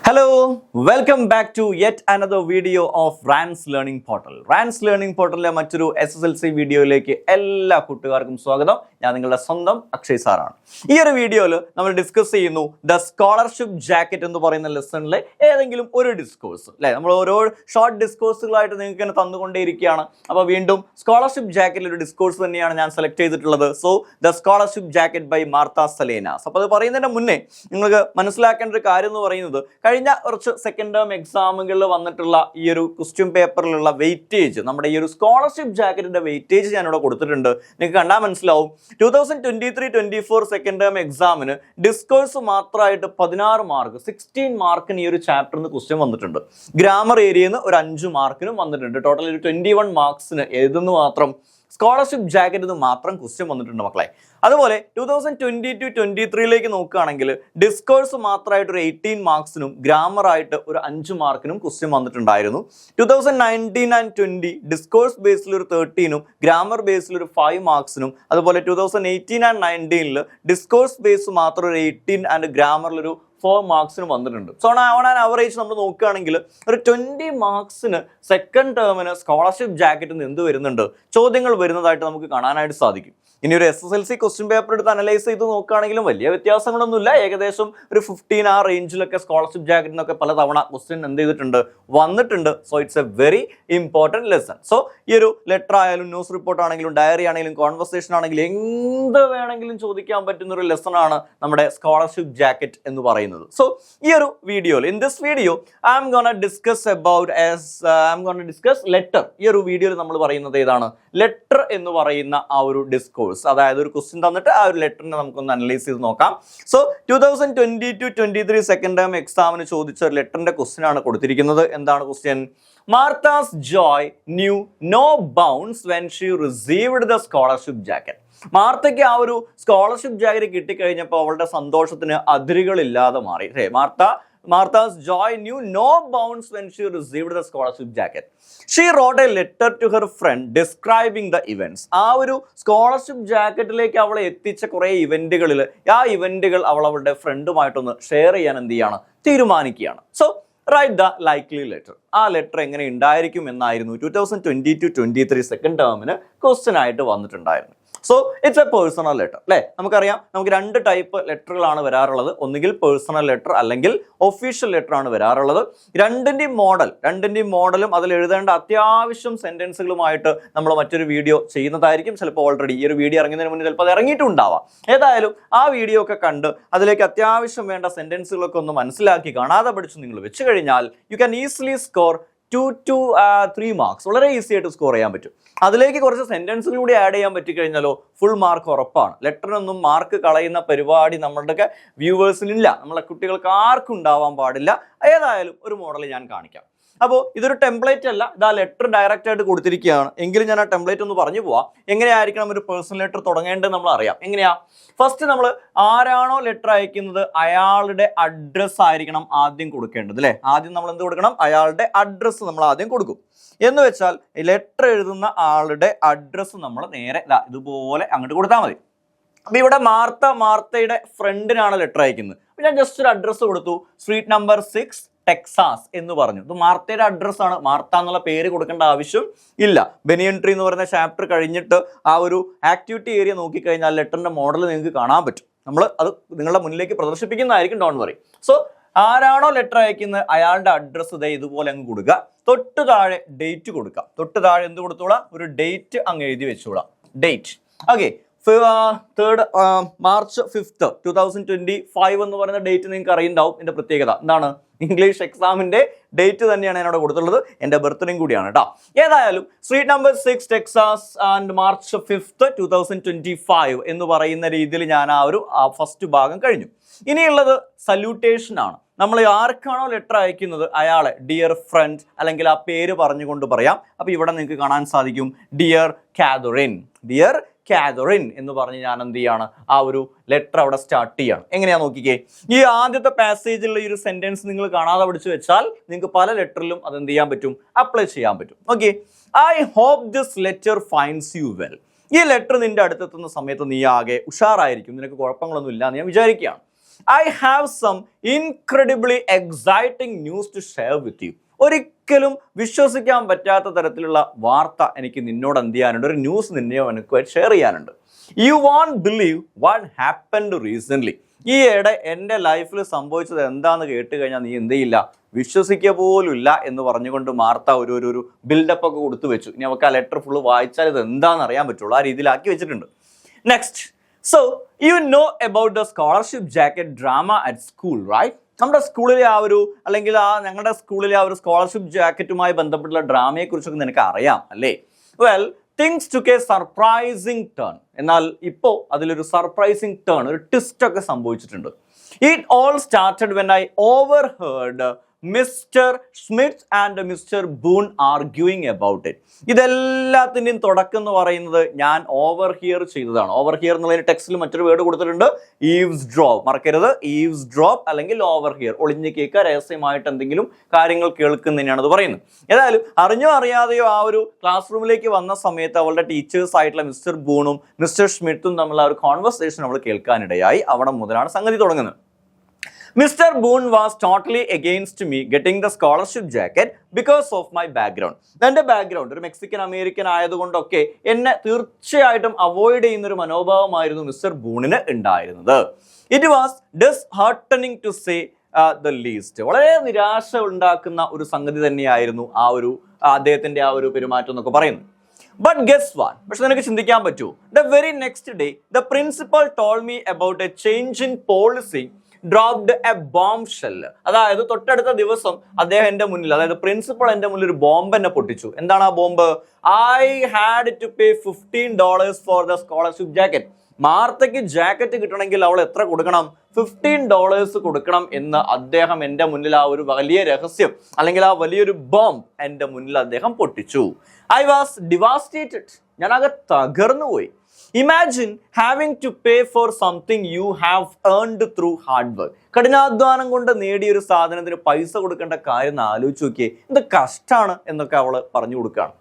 Hello, welcome back to yet another video of Rans Learning Portal. Rans Learning Portal മറ്റൊരു SSLC വീഡിയോയിലേക്ക് എല്ലാ കൂട്ടുകാർക്കും സ്വാഗതം. ഞാൻ നിങ്ങളുടെ സ്വന്തം അക്ഷയ് സാറാണ്. ഈ ഒരു വീഡിയോയിൽ നമ്മൾ ഡിസ്കസ് ചെയ്യുന്നു ദ സ്കോളർഷിപ്പ് ജാക്കറ്റ് എന്ന് പറയുന്ന ലെസണിലെ ഏതെങ്കിലും ഒരു ഡിസ്കോഴ്സ് അല്ലേ. നമ്മൾ ഓരോ ഷോർട്ട് ഡിസ്കോഴ്സുകളായിട്ട് നിങ്ങൾക്ക് തന്നെ തന്നുകൊണ്ടേയിരിക്കുകയാണ്. അപ്പോൾ വീണ്ടും സ്കോളർഷിപ്പ് ജാക്കറ്റിൽ ഒരു ഡിസ്കോഴ്സ് തന്നെയാണ് ഞാൻ സെലക്ട് ചെയ്തിട്ടുള്ളത്. So the scholarship jacket by Marta Salinas. അപ്പോൾ അത് പറയുന്നതിന് മുന്നേ നിങ്ങൾക്ക് മനസ്സിലാക്കേണ്ട ഒരു കാര്യം എന്ന് പറയുന്നത് കഴിഞ്ഞ കുറച്ച് സെക്കൻഡ് ടേം എക്സാമുകളിൽ വന്നിട്ടുള്ള ഈ ഒരു ക്വസ്റ്റ്യൻ പേപ്പറിലുള്ള വെയിറ്റേജ്, നമ്മുടെ ഈ ഒരു സ്കോളർഷിപ്പ് ജാക്കറ്റിന്റെ വെയിറ്റേജ് ഞാനിവിടെ കൊടുത്തിട്ടുണ്ട്. നിങ്ങൾക്ക് കണ്ടാൽ മനസ്സിലാവും 2023-24 സെക്കൻഡ് ടേം എക്സാമിന് ഡിസ്കോഴ്സ് മാത്രമായിട്ട് 16 മാർക്ക് 16 മാർക്കിന് ഈ ഒരു ചാപ്റ്ററിന് ക്വസ്റ്റ്യൻ വന്നിട്ടുണ്ട്. ഗ്രാമർ ഏരിയയിൽ നിന്ന് ഒരു 5 മാർക്കിനും വന്നിട്ടുണ്ട്. ടോട്ടൽ ഒരു 21 മാർക്സിന് ഏതെന്ന് മാത്രം സ്കോളർഷിപ്പ് ജാക്കറ്റ് മാത്രം ക്വസ്റ്റ്യൻ വന്നിട്ടുണ്ട് മക്കളെ. അതുപോലെ 2022-23 നോക്കുകയാണെങ്കിൽ ഡിസ്കോഴ്സ് മാത്രമായിട്ട് ഒരു 18 മാർക്സിനും ഗ്രാമർ ആയിട്ട് ഒരു 5 മാർക്കിനും ക്വസ്റ്റ്യൻ വന്നിട്ടുണ്ടായിരുന്നു. 2019 and 20 ഡിസ്കോഴ്സ് ബേസിൽ ഒരു 13നും ഗ്രാമർ ബേസിൽ ഒരു 5 മാർക്സിനും, അതുപോലെ 2018 and 19 ഡിസ്കോഴ്സ് ബേസ് മാത്രം ഒരു 18 ആൻഡ് ഗ്രാമറിൽ ഒരു 4 മാർക്സിന് വന്നിട്ടുണ്ട്. സോ ഓൺ ആൻ ആവറേജ് നമ്മൾ നോക്കുകയാണെങ്കിൽ ഒരു 20 മാർക്സിന് സെക്കൻഡ് ടേമിന് സ്കോളർഷിപ്പ് ജാക്കറ്റിൽ നിന്ന് എന്ത് വരുന്നുണ്ട്, ചോദ്യങ്ങൾ വരുന്നതായിട്ട് നമുക്ക് കാണാനായിട്ട് സാധിക്കും. ഇനി ഒരു SSLC ക്വസ്റ്റ്യൻ പേപ്പർ എടുത്ത് അനലൈസ് ചെയ്ത് നോക്കുകയാണെങ്കിലും വലിയ വ്യത്യാസങ്ങളൊന്നുമില്ല. ഏകദേശം ഒരു 15 ആ റേഞ്ചിലൊക്കെ സ്കോളർഷിപ്പ് ജാക്കറ്റിൽ നിന്നൊക്കെ പലതവണ ക്വസ്റ്റ്യൻ എന്ത് ചെയ്തിട്ടുണ്ട്, വന്നിട്ടുണ്ട്. So it's A very important lesson. So ഈ ഒരു ലെറ്റർ ആയാലും ന്യൂസ് റിപ്പോർട്ട് ആണെങ്കിലും ഡയറി ആണെങ്കിലും കോൺവെർസേഷൻ ആണെങ്കിലും എന്ത് വേണമെങ്കിലും ചോദിക്കാൻ പറ്റുന്ന ഒരു ലെസൺ ആണ് നമ്മുടെ സ്കോളർഷിപ്പ് ജാക്കറ്റ് എന്ന് പറയുന്നത്. സോ ഈ ഒരു വീഡിയോയിൽ in this video I am gonna discuss letter. ഈ ഒരു വീഡിയോയിൽ നമ്മൾ പറയുന്നത് ഏതാണ്, ലെറ്റർ എന്ന് പറയുന്ന ആ ഒരു ഡിസ്കോഴ്സ്. അതായത് ഒരു ക്വസ്റ്റ്യൻ തന്നിട്ട് ആ ഒരു ലെറ്ററിനെ നമുക്കൊന്ന് അനലൈസ് ചെയ്ത് നോക്കാം. സോ 2022-23 സെക്കൻഡ് ടേം എക്സാമിന് ചോദിച്ച ഒരു ലെറ്ററിന്റെ ക്വസ്റ്റ്യൻ ആണ് കൊടുത്തിരിക്കുന്നത്. എന്താണ് question? Martha's joy knew no bounds when she received the scholarship jacket. മാർത്തയ്ക്ക് ആ ഒരു സ്കോളർഷിപ്പ് ജാക്കറ്റ് കിട്ടിക്കഴിഞ്ഞപ്പോൾ അവളുടെ സന്തോഷത്തിന് അതിരുകളില്ലാതെ മാറി. Martha's joy knew no bounds when she received the scholarship jacket. She wrote a letter to her friend describing the events. ആ ഒരു scholarship ജാക്കറ്റിലേക്ക് അവളെ എത്തിച്ച കുറേ ഇവന്റുകളിൽ ആ ഇവന്റുകൾ അവളുടെ ഫ്രണ്ടുമായിട്ടൊന്ന് ഷെയർ ചെയ്യാൻ എന്ത് ചെയ്യാണ്, തീരുമാനിക്കുകയാണ്. So write the likely letter. ആ ലെറ്റർ എങ്ങനെ ഉണ്ടായിരിക്കും എന്നായിരുന്നു 2022-23 സെക്കൻഡ് ടേമിന് ക്വസ്റ്റ്യൻ ആയിട്ട് വന്നിട്ടുണ്ടായിരുന്നു. So it's a personal letter അല്ലേ. നമുക്കറിയാം നമുക്ക് 2 ടൈപ്പ് ലെറ്ററുകളാണ് വരാറുള്ളത്. ഒന്നുകിൽ പേഴ്സണൽ ലെറ്റർ അല്ലെങ്കിൽ ഒഫീഷ്യൽ ലെറ്റർ ആണ് വരാറുള്ളത്. രണ്ടിൻ്റെയും മോഡലും അതിൽ എഴുതേണ്ട അത്യാവശ്യം സെന്റൻസുകളുമായിട്ട് നമ്മൾ മറ്റൊരു വീഡിയോ ചെയ്യുന്നതായിരിക്കും. ചിലപ്പോൾ ഓൾറെഡി ഈ ഒരു വീഡിയോ ഇറങ്ങുന്നതിന് മുന്നേ ചിലപ്പോൾ അത് ഇറങ്ങിയിട്ടുണ്ടാവാം. ഏതായാലും ആ വീഡിയോ ഒക്കെ കണ്ട് അതിലേക്ക് അത്യാവശ്യം വേണ്ട സെന്റൻസുകളൊക്കെ ഒന്ന് മനസ്സിലാക്കി കാണാതെ പഠിച്ച് നിങ്ങൾ വെച്ച് കഴിഞ്ഞാൽ you can easily score 2 to 3 marks. വളരെ ഈസി ആയിട്ട് സ്കോർ ചെയ്യാൻ പറ്റും. അതിലേക്ക് കുറച്ച് സെന്റൻസുകൾ കൂടി ആഡ് ചെയ്യാൻ പറ്റിക്കഴിഞ്ഞാലോ ഫുൾ മാർക്ക് ഉറപ്പാണ്. ലെറ്ററിനൊന്നും മാർക്ക് കളയുന്ന പരിപാടി നമ്മളുടെയൊക്കെ വ്യൂവേഴ്സിനില്ല, നമ്മളെ കുട്ടികൾക്ക് ആർക്കും ഉണ്ടാവാൻ പാടില്ല. ഏതായാലും ഒരു മോഡൽ ഞാൻ കാണിക്കാം. അപ്പോൾ ഇതൊരു ടെംപ്ലേറ്റ് അല്ല, ഇതാ ലെറ്റർ ഡയറക്റ്റ് ആയിട്ട് കൊടുത്തിരിക്കുകയാണ്. എങ്കിലും ഞാൻ ആ ടെംപ്ലേറ്റ് ഒന്ന് പറഞ്ഞു പോവാം. എങ്ങനെയായിരിക്കണം ഒരു പേഴ്സണൽ ലെറ്റർ തുടങ്ങേണ്ടത് നമ്മൾ അറിയാം. എങ്ങനെയാ? ഫസ്റ്റ് നമ്മൾ ആരാണോ ലെറ്റർ അയക്കുന്നത് അയാളുടെ അഡ്രസ്സ് ആയിരിക്കണം ആദ്യം കൊടുക്കേണ്ടത് അല്ലേ. ആദ്യം നമ്മൾ എന്ത് കൊടുക്കണം, അയാളുടെ അഡ്രസ്സ് നമ്മൾ ആദ്യം കൊടുക്കും. എന്ന് വെച്ചാൽ ലെറ്റർ എഴുതുന്ന ആളുടെ അഡ്രസ്സ് നമ്മൾ നേരെ ഇതുപോലെ അങ്ങോട്ട് കൊടുത്താൽ മതി. അപ്പൊ ഇവിടെ മാർത്തയുടെ ഫ്രണ്ടിനാണ് ലെറ്റർ അയക്കുന്നത്. ഞാൻ ജസ്റ്റ് ഒരു അഡ്രസ്സ് കൊടുത്തു, സ്ട്രീറ്റ് നമ്പർ 6 ടെക്സാസ് എന്ന് പറഞ്ഞു. ഇത് മാർത്തയുടെ അഡ്രസ്സാണ്. മാർത്ത എന്നുള്ള പേര് കൊടുക്കേണ്ട ആവശ്യം ഇല്ല. ബനിയൻ ട്രീ എന്ന് പറയുന്ന ചാപ്റ്റർ കഴിഞ്ഞിട്ട് ആ ഒരു ആക്ടിവിറ്റി ഏരിയ നോക്കിക്കഴിഞ്ഞാൽ ലെറ്ററിന്റെ മോഡൽ നിങ്ങൾക്ക് കാണാൻ പറ്റും. നമ്മൾ അത് നിങ്ങളുടെ മുന്നിലേക്ക് പ്രദർശിപ്പിക്കുന്നതായിരിക്കും, ഡോണ്ട് വറി. സോ ആരാണോ ലെറ്റർ അയക്കുന്നത് അയാളുടെ അഡ്രസ്സ് ഇതുപോലെ അങ്ങ് കൊടുക്കുക. തൊട്ട് താഴെ ഡേറ്റ് കൊടുക്കാം. തൊട്ട് താഴെ എന്ത് കൊടുത്തോളാം, ഒരു ഡേറ്റ് അങ്ങ് എഴുതി വെച്ചോളാം. Date okay. 3rd March 5th 2025 എന്ന് പറയുന്ന ഡേറ്റ് നിങ്ങൾക്ക് അറിയുണ്ടാവും. എൻ്റെ പ്രത്യേകത എന്താണ്, ഇംഗ്ലീഷ് എക്സാമിന്റെ ഡേറ്റ് തന്നെയാണ് ഞാനവിടെ കൊടുത്തുള്ളത്. എൻ്റെ ബർത്ത്ഡേയും കൂടിയാണ് കേട്ടോ. ഏതായാലും street number 6 Texas and March 5th 2025 എന്ന് പറയുന്ന രീതിയിൽ ഞാൻ ആ ഒരു ഫസ്റ്റ് ഭാഗം കഴിഞ്ഞു. ഇനിയുള്ളത് സല്യൂട്ടേഷൻ ആണ്. നമ്മൾ ആർക്കാണോ ലെറ്റർ അയക്കുന്നത് അയാളെ ഡിയർ ഫ്രണ്ട് അല്ലെങ്കിൽ ആ പേര് പറഞ്ഞുകൊണ്ട് പറയാം. അപ്പൊ ഇവിടെ നിങ്ങൾക്ക് കാണാൻ സാധിക്കും ഡിയർ കാതറിൻ എന്ന് പറഞ്ഞ് ഞാൻ എന്ത് ചെയ്യാണ്, ആ ഒരു ലെറ്റർ അവിടെ സ്റ്റാർട്ട് ചെയ്യാണ്. എങ്ങനെയാ നോക്കിക്കേ, ഈ ആദ്യത്തെ പാസേജിലുള്ള ഈ ഒരു സെന്റൻസ് നിങ്ങൾ കാണാതെ പഠിച്ചു വെച്ചാൽ നിങ്ങൾക്ക് പല ലെറ്ററിലും അത് എന്ത് ചെയ്യാൻ പറ്റും, അപ്ലൈ ചെയ്യാൻ പറ്റും. Okay, I hope this letter finds you well. ഈ ലെറ്റർ നിന്റെ അടുത്തെത്തുന്ന സമയത്ത് നീ ആകെ ഉഷാറായിരിക്കും, നിനക്ക് കുഴപ്പങ്ങളൊന്നും ഇല്ല എന്ന് ഞാൻ വിചാരിക്കുകയാണ്. I have some incredibly exciting news to share with you. ഒരിക്കലും വിശ്വസിക്കാൻ പറ്റാത്ത തരത്തിലുള്ള വാർത്ത എനിക്ക് നിന്നോട് എന്ത് ചെയ്യാനുണ്ട്, ഒരു ന്യൂസ് നിന്നെയോ എനിക്കുമായിട്ട് ഷെയർ ചെയ്യാനുണ്ട്. You won't believe what happened recently. ഈ ഇടെ എൻ്റെ ലൈഫിൽ സംഭവിച്ചത് എന്താണെന്ന് കേട്ട് കഴിഞ്ഞാൽ നീ എന്ത് ചെയ്യില്ല, വിശ്വസിക്കുക പോലും ഇല്ല എന്ന് പറഞ്ഞുകൊണ്ട് മാർത്ത ഒരു ബിൽഡപ്പ് ഒക്കെ കൊടുത്തു വെച്ചു. ഇനി അവർക്ക് ആ ലെറ്റർ ഫുള്ള് വായിച്ചാൽ ഇത് എന്താണെന്ന് അറിയാൻ പറ്റുള്ളൂ, ആ രീതിയിലാക്കി വെച്ചിട്ടുണ്ട്. Next, so you know about the scholarship jacket drama at school, right? നമ്മുടെ സ്കൂളിലെ അല്ലെങ്കിൽ ഞങ്ങളുടെ സ്കൂളിലെ സ്കോളർഷിപ്പ് ജാക്കറ്റുമായി ബന്ധപ്പെട്ടുള്ള ഡ്രാമയെ കുറിച്ചൊക്കെ നിനക്ക് അറിയാം അല്ലേ? Well, things took a surprising turn. എന്നാൽ ഇപ്പോൾ അതിലൊരു സർപ്രൈസിങ് ടേൺ, ഒരു ട്വിസ്റ്റ് ഒക്കെ സംഭവിച്ചിട്ടുണ്ട്. It all started when I overheard Mr Smith and Mr Boone arguing about it. ഇതെല്ലാത്തിൻ്റെയും തുടക്കം എന്ന് പറയുന്നത് ഞാൻ ഓവർ ഹിയർ ചെയ്തതാണ്. ഓവർ ഹിയർ എന്നുള്ളതിന് ടെക്സ്റ്റിൽ മറ്റൊരു വേർഡ് കൊടുത്തിട്ടുണ്ട്, ഈവ്സ് ഡ്രോപ്പ്. മറക്കരുത്, ഈവ്സ് ഡ്രോപ്പ് അല്ലെങ്കിൽ ഓവർ ഹിയർ, ഒളിഞ്ഞു കേൾക്കുക, രഹസ്യമായിട്ട് എന്തെങ്കിലും കാര്യങ്ങൾ കേൾക്കുന്നതിനാണ് അത് പറയുന്നത്. ഏതായാലും അറിഞ്ഞോ അറിയാതെയോ ആ ഒരു ക്ലാസ് റൂമിലേക്ക് വന്ന സമയത്ത് അവളുടെ ടീച്ചേഴ്സ് ആയിട്ടുള്ള മിസ്റ്റർ ബൂണും മിസ്റ്റർ സ്മിത്തും തമ്മിലുള്ള ആ ഒരു കോൺവെർസേഷൻ അവൾ കേൾക്കാനിടയായി. അവിടെ മുതലാണ് സംഗതി തുടങ്ങുന്നത്. Mr. Boone was totally against me getting the scholarship jacket because of my background. എൻ്റെ ബാക്ക്ഗ്രൗണ്ട് ഒരു മെക്സിക്കൻ അമേരിക്കൻ ആയതുകൊണ്ടൊക്കെ എന്നെ തീർച്ചയായിട്ടും അവോയ്ഡ് ചെയ്യുന്നൊരു മനോഭാവമായിരുന്നു മിസ്റ്റർ ബൂണിന് ഉണ്ടായിരുന്നത്. It was disheartening to say the least. വളരെ നിരാശ ഉണ്ടാക്കുന്ന ഒരു സംഗതി തന്നെയായിരുന്നു അദ്ദേഹത്തിന്റെ ആ ഒരു പെരുമാറ്റം എന്നൊക്കെ പറയുന്നത്. But guess what? പക്ഷെ നിനക്ക് ചിന്തിക്കാൻ പറ്റൂ, the very next day the principal told me about a change in policy dropped a bombshell. അതായത് തൊട്ടടുത്ത ദിവസം അദ്ദേഹം എൻ്റെ മുന്നിൽ, അതായത് പ്രിൻസിപ്പൾ എൻ്റെ മുന്നിൽ ഒരു ബോംബ് എന്നെ പൊട്ടിച്ചു. എന്താണ് ആ bomb? I had to pay $15 for the scholarship jacket. മാർത്തയ്ക്ക് ജാക്കറ്റ് കിട്ടണമെങ്കിൽ അവൾ എത്ര കൊടുക്കണം? $15 കൊടുക്കണം എന്ന് അദ്ദേഹം എൻ്റെ മുന്നിൽ ആ ഒരു വലിയ രഹസ്യം അല്ലെങ്കിൽ ആ വലിയൊരു ബോംബ് എൻ്റെ മുന്നിൽ അദ്ദേഹം പൊട്ടിച്ചു. I was devastated. ഞാനാകെ തകർന്നു പോയി. Imagine having to pay for something you have earned through hard work. കഠിനാധ്വാനം കൊണ്ട് നേടിയ ഒരു സാധനത്തിന് പൈസ കൊടുക്കേണ്ട കാര്യം ആലോചിച്ച് നോക്കിയേ, എന്ത് കഷ്ടമാണ് എന്നൊക്കെ അവള് പറഞ്ഞു കൊടുക്കുകയാണ്.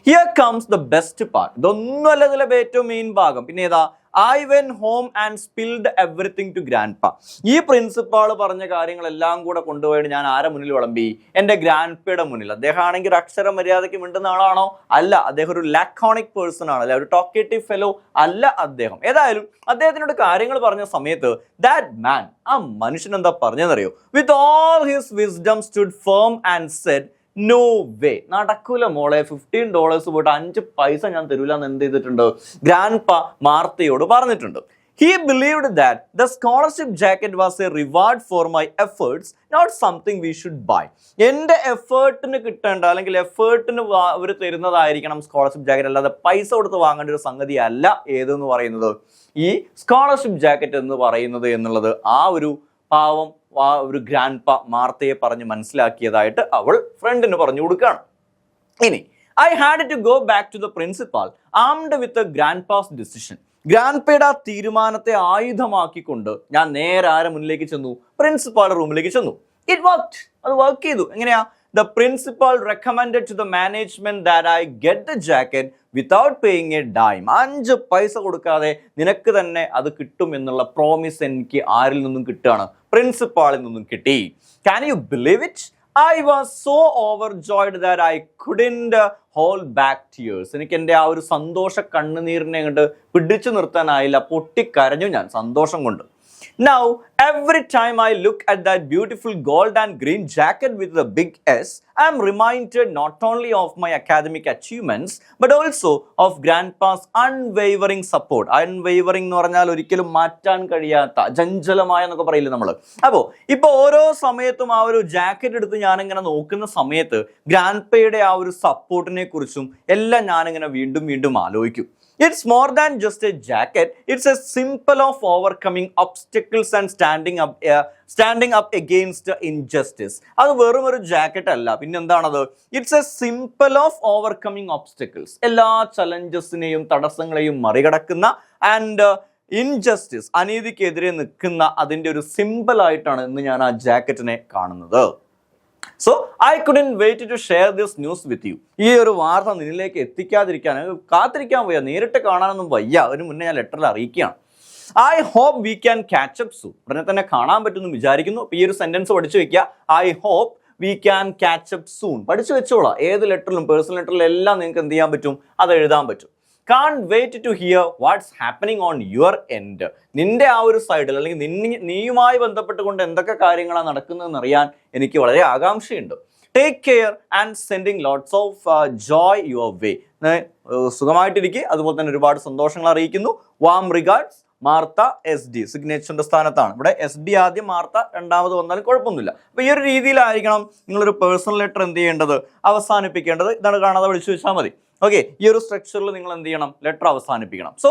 Here comes the best part. ഇതൊന്നുമല്ല ഇതിലെ ഏറ്റവും മെയിൻ ഭാഗം. പിന്നെ ഏതാ? I went home and spilled everything to grandpa. ഈ പ്രിൻസിപ്പാൾ പറഞ്ഞ കാര്യങ്ങളെല്ലാം കൂടെ കൊണ്ടുപോയിട്ട് ഞാൻ ആരെ മുന്നിൽ വിളമ്പി? എൻ്റെ ഗ്രാൻഡ്പയുടെ മുന്നിൽ. അദ്ദേഹം ആണെങ്കിൽ ഒരു അക്ഷര മര്യാദയ്ക്ക് മിണ്ടുന്ന ആളാണോ? അല്ല. അദ്ദേഹം ഒരു ലാക്കോണിക് പേഴ്സൺ ആണ്, അല്ലെ ഒരു ടോക്കേറ്റീവ് ഫെലോ അല്ല അദ്ദേഹം. ഏതായാലും അദ്ദേഹത്തിനോട് കാര്യങ്ങൾ പറഞ്ഞ സമയത്ത് ദാറ്റ് മാൻ, ആ മനുഷ്യൻ എന്താ പറഞ്ഞതെന്നറിയോ? With all his wisdom stood firm and said, no way, നടക്കൂല മോളെ, $15 പോയിട്ട് 5 പൈസ ഞാൻ തരൂല എന്ന് എന്ത് ചെയ്തിട്ടുണ്ട്? ഗ്രാൻഡ്പ മാർത്തയോട് പറഞ്ഞിട്ടുണ്ട്. He believed that the scholarship jacket was a reward for my efforts, not something we should buy. എൻ്റെ എഫേർട്ടിന് കിട്ടേണ്ട അല്ലെങ്കിൽ എഫേർട്ടിന് അവർ തരുന്നതായിരിക്കണം സ്കോളർഷിപ്പ് ജാക്കറ്റ്, അല്ലാതെ പൈസ കൊടുത്ത് വാങ്ങേണ്ട ഒരു സംഗതി അല്ല ഏതെന്ന് പറയുന്നത്, ഈ സ്കോളർഷിപ്പ് ജാക്കറ്റ് എന്ന് പറയുന്നത് എന്നുള്ളത് ആ ഒരു പാവം ഒരു ഗ്രാൻഡ്പ മാർത്തയെ പറഞ്ഞ് മനസ്സിലാക്കിയതായിട്ട് അവൾ ഫ്രണ്ടിന് പറഞ്ഞു കൊടുക്കുകയാണ്. ഇനി I had to go back to the principal armed with the grandpa's decision. ഗ്രാൻഡ്പയുടെ ആ തീരുമാനത്തെ ആയുധമാക്കിക്കൊണ്ട് ഞാൻ നേരെ ആരെ മുന്നിലേക്ക് ചെന്നു? പ്രിൻസിപ്പാളുടെ റൂമിലേക്ക് ചെന്നു. It worked. അത് വർക്ക് ചെയ്തു. എങ്ങനെയാ? The principal recommended to the management that I get the jacket without paying a dime. 5 പൈസ കൊടുക്കാതെ നിനക്ക് തന്നെ അത് കിട്ടും എന്നുള്ള പ്രോമിസ് എനിക്ക് ആരിൽ നിന്നും കിട്ടുകയാണ്? പ്രിൻസിപ്പാളിൽ നിന്നും കിട്ടി. Can you believe it? I was so overjoyed that I couldn't hold back tears. എനിക്ക് എൻ്റെ ആ ഒരു സന്തോഷ കണ്ണുനീരിനെ കൊണ്ട് പിടിച്ചു നിർത്താനായില്ല, പൊട്ടിക്കരഞ്ഞു ഞാൻ സന്തോഷം കൊണ്ട്. Now, every time I look at that beautiful gold and green jacket with the big S, I am reminded not only of my academic achievements, but also of Grandpa's unwavering support. Unwavering എന്ന് പറഞ്ഞാൽ ഒരിക്കലും മാറ്റാൻ കഴിയാത്ത, അചഞ്ചലമായ എന്നൊക്കെ പറയില്ലേ നമ്മൾ. അപ്പോൾ ഇപ്പോൾ ഓരോ സമയത്തും ആ ഒരു ജാക്കറ്റ് എടുത്ത് ഞാനിങ്ങനെ നോക്കുന്ന സമയത്ത് ഗ്രാൻഡ്പയുടെ ആ ഒരു സപ്പോർട്ടിനെ കുറിച്ചും എല്ലാം ഞാനിങ്ങനെ വീണ്ടും വീണ്ടും ആലോചിക്കും. It's more than just a jacket. It's a symbol of overcoming obstacles and standing up against injustice. അത് വെറും ഒരു ജാക്കറ്റ് അല്ല, പിന്നെ എന്താണത്? It's A simple of overcoming obstacles. എല്ലാ ചലഞ്ചസിനെയും തടസ്സങ്ങളെയും മറികടക്കുന്ന ആൻഡ് ഇൻജസ്റ്റിസ്, അനീതിക്കെതിരെ നിൽക്കുന്ന അതിൻ്റെ ഒരു സിമ്പിൾ ആയിട്ടാണ് ഇന്ന് ഞാൻ ആ ജാക്കറ്റിനെ കാണുന്നത്. So I couldn't wait to share this news with you. ഈ ഒരു വാർത്ത നിന്നിലേക്ക് എത്തിക്കാതിരിക്കാൻ കാത്തിരിക്കാൻ വയ്യ, നേരിട്ട് കാണാനൊന്നും വയ്യ, അതിന് മുന്നേ ഞാൻ ലെറ്ററിൽ അറിയിക്കുകയാണ്. I hope we can catch up soon. ഉടനെ തന്നെ കാണാൻ പറ്റുമെന്ന് വിചാരിക്കുന്നു. അപ്പോൾ ഈ ഒരു സെന്റൻസ് പഠിച്ചു വെക്കുക. I hope we can catch up soon. പഠിച്ചു വെച്ചോളാം. ഏത് ലെറ്ററിലും പേഴ്സണൽ ലെറ്ററിലും എല്ലാം നിങ്ങൾക്ക് എന്ത് ചെയ്യാൻ പറ്റും, അത് എഴുതാൻ പറ്റും. Can't wait to hear what's happening on your end. നിന്റെ ആ ഒരു സൈഡിൽ അല്ലെങ്കിൽ നീയുമായി ബന്ധപ്പെട്ടുകൊണ്ട് എന്തൊക്കെ കാര്യങ്ങളാണ് നടക്കുന്നതെന്ന് അറിയാൻ എനിക്ക് വളരെ ആകാംക്ഷയുണ്ട്. Take care and sending lots of joy your way. സുഖമായിട്ടിരിക്കുക, അതുപോലെ തന്നെ ഒരുപാട് സന്തോഷങ്ങൾ അറിയിക്കുന്നു. Warm regards Martha S D. സിഗ്നേച്ചറിന്റെ സ്ഥാനത്താണ്. ഇവിടെ എസ് ഡി ആദ്യം, മാർത്ത രണ്ടാമത് വന്നാലും കുഴപ്പമൊന്നുമില്ല. അപ്പോൾ ഈ ഒരു രീതിയിലായിരിക്കണം നിങ്ങളൊരു പേഴ്സണൽ ലെറ്റർ എന്ത് ചെയ്യേണ്ടത്, അവസാനിപ്പിക്കേണ്ടത്. ഇതാണ് കാണാതെ പഠിച്ചു വെച്ചാൽ മതി. ഓക്കെ, ഈ ഒരു സ്ട്രക്ചറിൽ നിങ്ങൾ എന്ത് ചെയ്യണം, ലെറ്റർ അവസാനിപ്പിക്കണം. So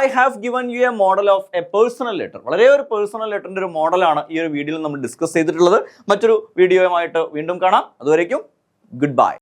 I have given U A model of A personal letter. വളരെ ഒരു പേഴ്സണൽ ലെറ്ററിന്റെ ഒരു മോഡലാണ് ഈ ഒരു വീഡിയോയിൽ നമ്മൾ ഡിസ്കസ് ചെയ്തിട്ടുള്ളത്. മറ്റൊരു വീഡിയോയുമായിട്ട് വീണ്ടും കാണാം. അതുവരേക്കും ഗുഡ് ബൈ.